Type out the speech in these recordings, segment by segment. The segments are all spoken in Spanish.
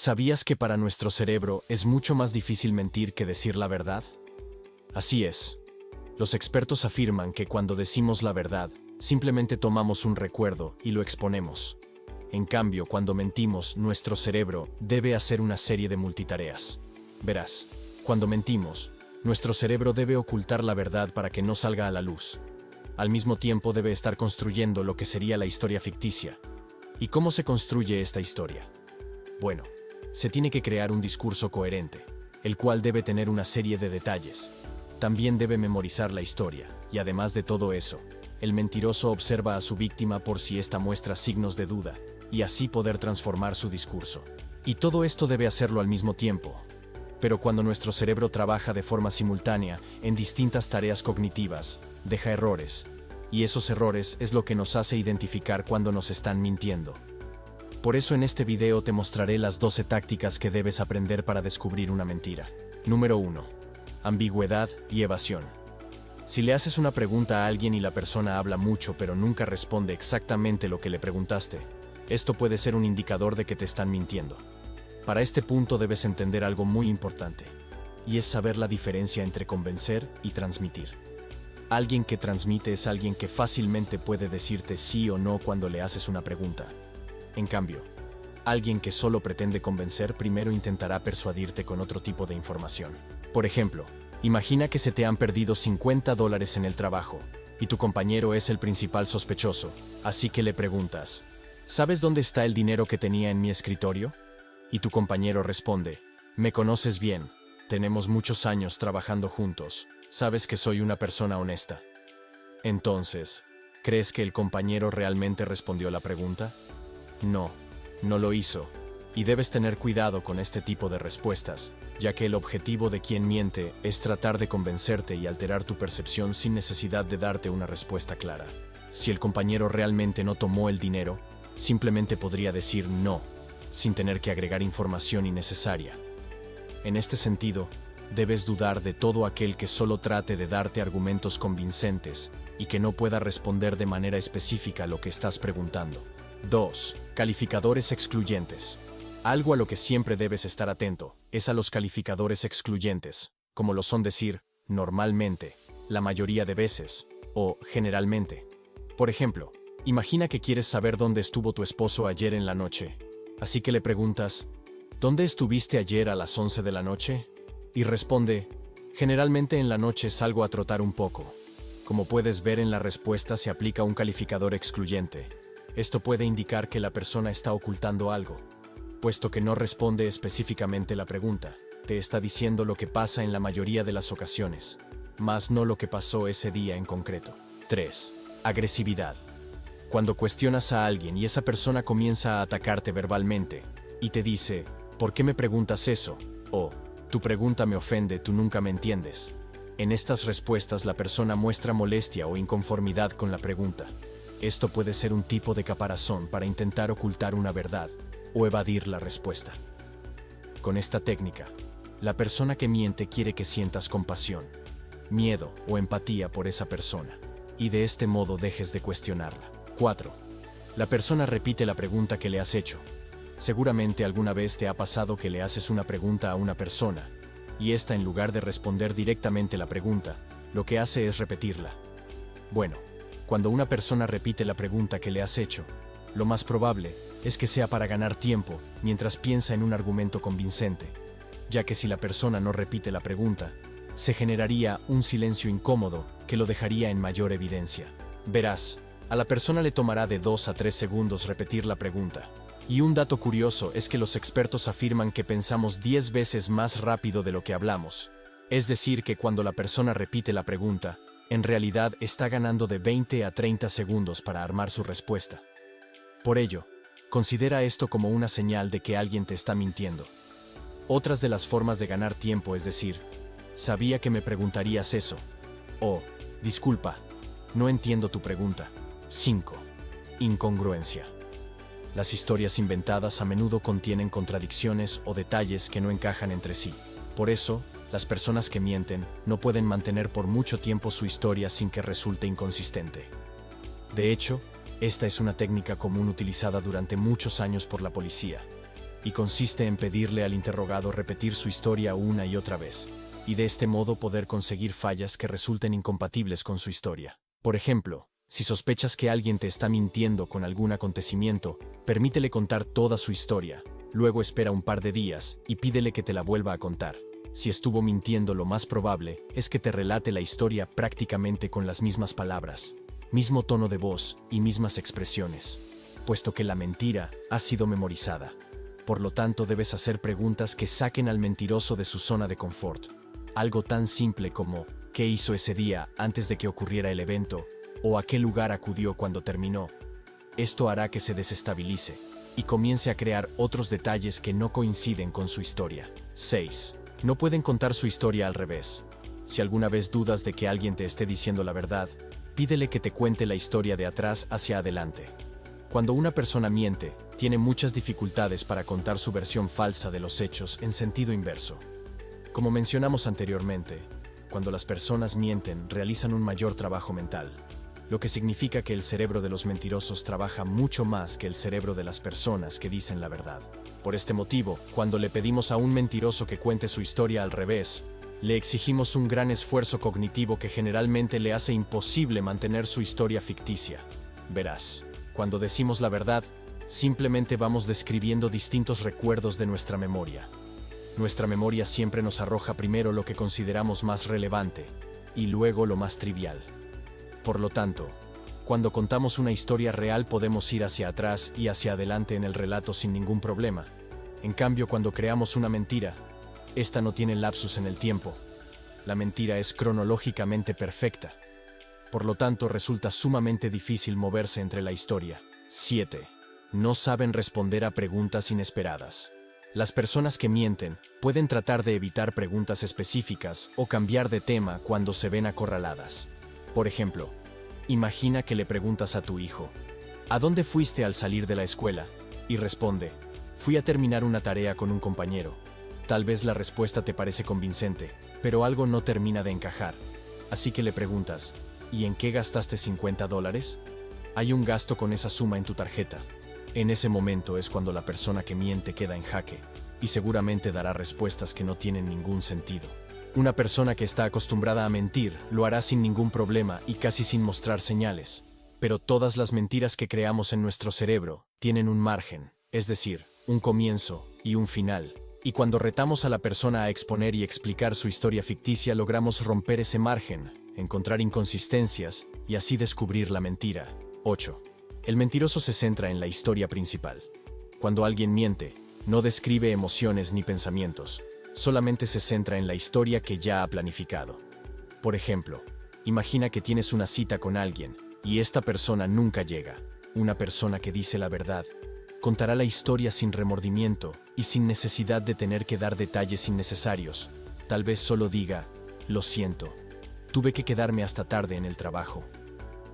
¿Sabías que para nuestro cerebro es mucho más difícil mentir que decir la verdad? Así es. Los expertos afirman que cuando decimos la verdad, simplemente tomamos un recuerdo y lo exponemos. En cambio, cuando mentimos, nuestro cerebro debe hacer una serie de multitareas. Verás, cuando mentimos, nuestro cerebro debe ocultar la verdad para que no salga a la luz. Al mismo tiempo debe estar construyendo lo que sería la historia ficticia. ¿Y cómo se construye esta historia? Bueno, se tiene que crear un discurso coherente, el cual debe tener una serie de detalles. También debe memorizar la historia, y además de todo eso, el mentiroso observa a su víctima por si ésta muestra signos de duda, y así poder transformar su discurso. Y todo esto debe hacerlo al mismo tiempo. Pero cuando nuestro cerebro trabaja de forma simultánea en distintas tareas cognitivas, deja errores, y esos errores es lo que nos hace identificar cuando nos están mintiendo. Por eso en este video te mostraré las 12 tácticas que debes aprender para descubrir una mentira. Número 1. Ambigüedad y evasión. Si le haces una pregunta a alguien y la persona habla mucho pero nunca responde exactamente lo que le preguntaste, esto puede ser un indicador de que te están mintiendo. Para este punto debes entender algo muy importante, y es saber la diferencia entre convencer y transmitir. Alguien que transmite es alguien que fácilmente puede decirte sí o no cuando le haces una pregunta. En cambio, alguien que solo pretende convencer primero intentará persuadirte con otro tipo de información. Por ejemplo, imagina que se te han perdido $50 en el trabajo, y tu compañero es el principal sospechoso, así que le preguntas, ¿sabes dónde está el dinero que tenía en mi escritorio? Y tu compañero responde, me conoces bien, tenemos muchos años trabajando juntos, sabes que soy una persona honesta. Entonces, ¿crees que el compañero realmente respondió la pregunta? No, no lo hizo, y debes tener cuidado con este tipo de respuestas, ya que el objetivo de quien miente es tratar de convencerte y alterar tu percepción sin necesidad de darte una respuesta clara. Si el compañero realmente no tomó el dinero, simplemente podría decir no, sin tener que agregar información innecesaria. En este sentido, debes dudar de todo aquel que solo trate de darte argumentos convincentes y que no pueda responder de manera específica a lo que estás preguntando. 2. Calificadores excluyentes. Algo a lo que siempre debes estar atento es a los calificadores excluyentes, como lo son decir normalmente, la mayoría de veces, o generalmente. Por ejemplo, imagina que quieres saber dónde estuvo tu esposo ayer en la noche, así que le preguntas, ¿dónde estuviste ayer a las 11 de la noche? Y responde, generalmente en la noche salgo a trotar un poco. Como puedes ver en la respuesta se aplica un calificador excluyente. Esto puede indicar que la persona está ocultando algo, puesto que no responde específicamente la pregunta. Te está diciendo lo que pasa en la mayoría de las ocasiones, más no lo que pasó ese día en concreto. 3. Agresividad. Cuando cuestionas a alguien y esa persona comienza a atacarte verbalmente, y te dice, ¿por qué me preguntas eso? O, tu pregunta me ofende, tú nunca me entiendes. En estas respuestas la persona muestra molestia o inconformidad con la pregunta. Esto puede ser un tipo de caparazón para intentar ocultar una verdad o evadir la respuesta. Con esta técnica, la persona que miente quiere que sientas compasión, miedo o empatía por esa persona, y de este modo dejes de cuestionarla. 4. La persona repite la pregunta que le has hecho. Seguramente alguna vez te ha pasado que le haces una pregunta a una persona, y ésta en lugar de responder directamente la pregunta, lo que hace es repetirla. Bueno, cuando una persona repite la pregunta que le has hecho, lo más probable es que sea para ganar tiempo mientras piensa en un argumento convincente, ya que si la persona no repite la pregunta, se generaría un silencio incómodo que lo dejaría en mayor evidencia. Verás, a la persona le tomará de 2 a 3 segundos repetir la pregunta. Y un dato curioso es que los expertos afirman que pensamos 10 veces más rápido de lo que hablamos. Es decir, que cuando la persona repite la pregunta, en realidad está ganando de 20 a 30 segundos para armar su respuesta. Por ello, considera esto como una señal de que alguien te está mintiendo. Otras de las formas de ganar tiempo es decir, sabía que me preguntarías eso. O, disculpa, no entiendo tu pregunta. 5. Incongruencia. Las historias inventadas a menudo contienen contradicciones o detalles que no encajan entre sí. Por eso, las personas que mienten no pueden mantener por mucho tiempo su historia sin que resulte inconsistente. De hecho, esta es una técnica común utilizada durante muchos años por la policía. y consiste en pedirle al interrogado repetir su historia una y otra vez, y de este modo poder conseguir fallas que resulten incompatibles con su historia. Por ejemplo, si sospechas que alguien te está mintiendo con algún acontecimiento, permítele contar toda su historia, luego espera un par de días y pídele que te la vuelva a contar. Si estuvo mintiendo, lo más probable es que te relate la historia prácticamente con las mismas palabras, mismo tono de voz y mismas expresiones, puesto que la mentira ha sido memorizada. Por lo tanto, debes hacer preguntas que saquen al mentiroso de su zona de confort. Algo tan simple como ¿qué hizo ese día antes de que ocurriera el evento? ¿O a qué lugar acudió cuando terminó? Esto hará que se desestabilice y comience a crear otros detalles que no coinciden con su historia. 6. No pueden contar su historia al revés. Si alguna vez dudas de que alguien te esté diciendo la verdad, pídele que te cuente la historia de atrás hacia adelante. Cuando una persona miente, tiene muchas dificultades para contar su versión falsa de los hechos en sentido inverso. Como mencionamos anteriormente, cuando las personas mienten, realizan un mayor trabajo mental, lo que significa que el cerebro de los mentirosos trabaja mucho más que el cerebro de las personas que dicen la verdad. Por este motivo, cuando le pedimos a un mentiroso que cuente su historia al revés, le exigimos un gran esfuerzo cognitivo que generalmente le hace imposible mantener su historia ficticia. Verás, cuando decimos la verdad, simplemente vamos describiendo distintos recuerdos de nuestra memoria. Nuestra memoria siempre nos arroja primero lo que consideramos más relevante, y luego lo más trivial. Por lo tanto, cuando contamos una historia real podemos ir hacia atrás y hacia adelante en el relato sin ningún problema. En cambio, cuando creamos una mentira, esta no tiene lapsus en el tiempo. La mentira es cronológicamente perfecta. Por lo tanto, resulta sumamente difícil moverse entre la historia. 7. No saben responder a preguntas inesperadas. Las personas que mienten pueden tratar de evitar preguntas específicas o cambiar de tema cuando se ven acorraladas. Por ejemplo, imagina que le preguntas a tu hijo, ¿a dónde fuiste al salir de la escuela? Y responde, fui a terminar una tarea con un compañero. Tal vez la respuesta te parece convincente, pero algo no termina de encajar. Así que le preguntas, ¿y en qué gastaste $50? Hay un gasto con esa suma en tu tarjeta. En ese momento es cuando la persona que miente queda en jaque, y seguramente dará respuestas que no tienen ningún sentido. Una persona que está acostumbrada a mentir lo hará sin ningún problema y casi sin mostrar señales. Pero todas las mentiras que creamos en nuestro cerebro tienen un margen, es decir, un comienzo y un final. Y cuando retamos a la persona a exponer y explicar su historia ficticia, logramos romper ese margen, encontrar inconsistencias y así descubrir la mentira. 8. El mentiroso se centra en la historia principal. Cuando alguien miente, no describe emociones ni pensamientos. Solamente se centra en la historia que ya ha planificado. Por ejemplo, imagina que tienes una cita con alguien y esta persona nunca llega. Una persona que dice la verdad contará la historia sin remordimiento y sin necesidad de tener que dar detalles innecesarios. Tal vez solo diga, lo siento, tuve que quedarme hasta tarde en el trabajo.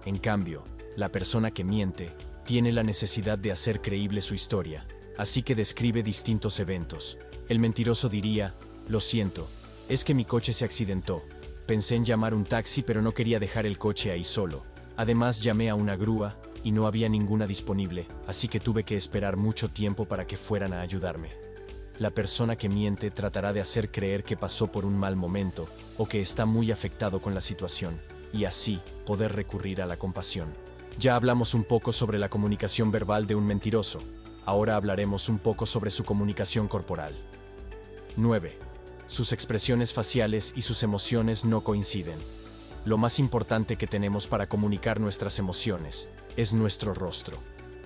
En cambio, la persona que miente tiene la necesidad de hacer creíble su historia, así que describe distintos eventos. El mentiroso diría, lo siento, es que mi coche se accidentó. Pensé en llamar un taxi pero no quería dejar el coche ahí solo. Además llamé a una grúa y no había ninguna disponible, así que tuve que esperar mucho tiempo para que fueran a ayudarme. La persona que miente tratará de hacer creer que pasó por un mal momento o que está muy afectado con la situación, y así poder recurrir a la compasión. Ya hablamos un poco sobre la comunicación verbal de un mentiroso. Ahora hablaremos un poco sobre su comunicación corporal. 9. Sus expresiones faciales y sus emociones no coinciden. Lo más importante que tenemos para comunicar nuestras emociones es nuestro rostro.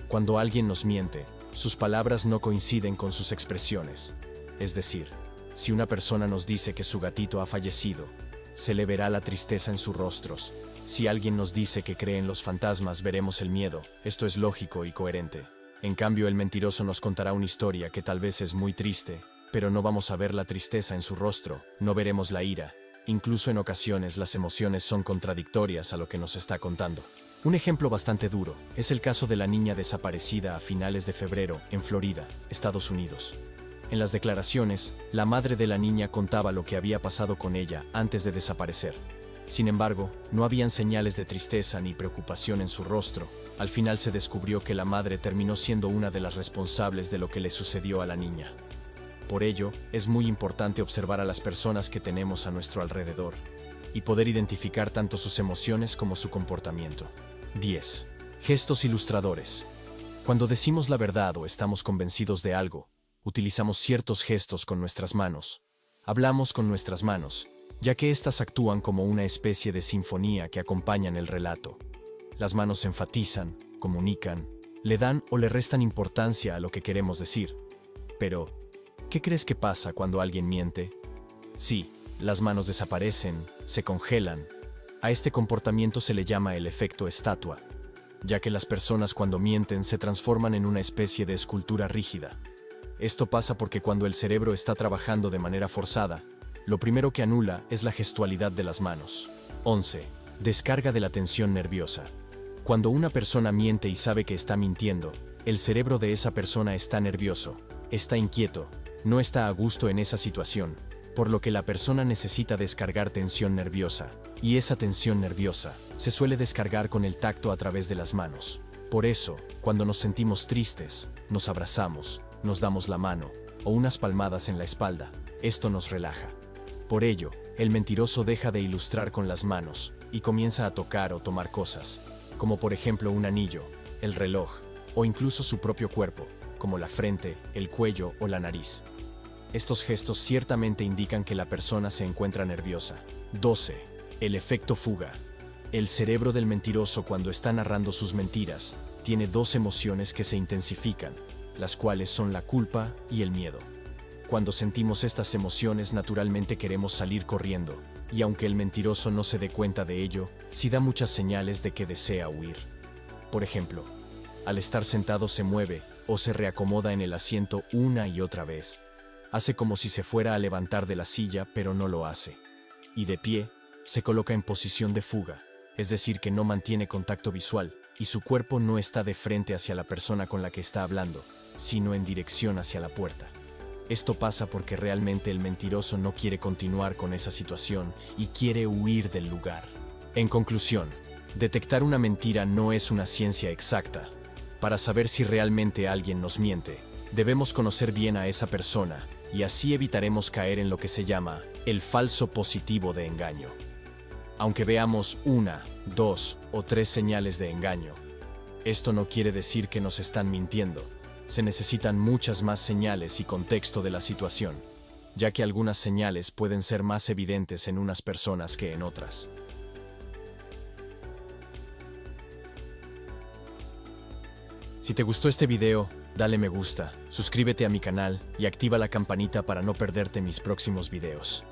Cuando alguien nos miente, sus palabras no coinciden con sus expresiones. Es decir, si una persona nos dice que su gatito ha fallecido, se le verá la tristeza en sus rostros. Si alguien nos dice que cree en los fantasmas, veremos el miedo. Esto es lógico y coherente. En cambio, el mentiroso nos contará una historia que tal vez es muy triste, pero no vamos a ver la tristeza en su rostro, no veremos la ira. Incluso en ocasiones las emociones son contradictorias a lo que nos está contando. Un ejemplo bastante duro es el caso de la niña desaparecida a finales de febrero en Florida, Estados Unidos. En las declaraciones, la madre de la niña contaba lo que había pasado con ella antes de desaparecer. Sin embargo, no habían señales de tristeza ni preocupación en su rostro. Al final se descubrió que la madre terminó siendo una de las responsables de lo que le sucedió a la niña. Por ello, es muy importante observar a las personas que tenemos a nuestro alrededor y poder identificar tanto sus emociones como su comportamiento. 10. Gestos ilustradores. Cuando decimos la verdad o estamos convencidos de algo, utilizamos ciertos gestos con nuestras manos. Hablamos con nuestras manos, ya que éstas actúan como una especie de sinfonía que acompañan el relato. Las manos enfatizan, comunican, le dan o le restan importancia a lo que queremos decir. Pero, ¿qué crees que pasa cuando alguien miente? Sí, las manos desaparecen, se congelan. A este comportamiento se le llama el efecto estatua, ya que las personas cuando mienten se transforman en una especie de escultura rígida. Esto pasa porque cuando el cerebro está trabajando de manera forzada, lo primero que anula es la gestualidad de las manos. 11. Descarga de la tensión nerviosa. Cuando una persona miente y sabe que está mintiendo, el cerebro de esa persona está nervioso, está inquieto, no está a gusto en esa situación, por lo que la persona necesita descargar tensión nerviosa, y esa tensión nerviosa se suele descargar con el tacto a través de las manos. Por eso, cuando nos sentimos tristes, nos abrazamos, nos damos la mano, o unas palmadas en la espalda, esto nos relaja. Por ello, el mentiroso deja de ilustrar con las manos, y comienza a tocar o tomar cosas, como por ejemplo un anillo, el reloj, o incluso su propio cuerpo, como la frente, el cuello o la nariz. Estos gestos ciertamente indican que la persona se encuentra nerviosa. 12. El efecto fuga. El cerebro del mentiroso cuando está narrando sus mentiras tiene dos emociones que se intensifican, las cuales son la culpa y el miedo. Cuando sentimos estas emociones naturalmente queremos salir corriendo, y aunque el mentiroso no se dé cuenta de ello, sí da muchas señales de que desea huir. Por ejemplo, al estar sentado se mueve o se reacomoda en el asiento una y otra vez. Hace como si se fuera a levantar de la silla, pero no lo hace. Y de pie, se coloca en posición de fuga, es decir, que no mantiene contacto visual, y su cuerpo no está de frente hacia la persona con la que está hablando, sino en dirección hacia la puerta. Esto pasa porque realmente el mentiroso no quiere continuar con esa situación y quiere huir del lugar. En conclusión, detectar una mentira no es una ciencia exacta. Para saber si realmente alguien nos miente, debemos conocer bien a esa persona y así evitaremos caer en lo que se llama el falso positivo de engaño. Aunque veamos una, dos o tres señales de engaño, esto no quiere decir que nos están mintiendo. Se necesitan muchas más señales y contexto de la situación, ya que algunas señales pueden ser más evidentes en unas personas que en otras. Si te gustó este video, dale me gusta, suscríbete a mi canal y activa la campanita para no perderte mis próximos videos.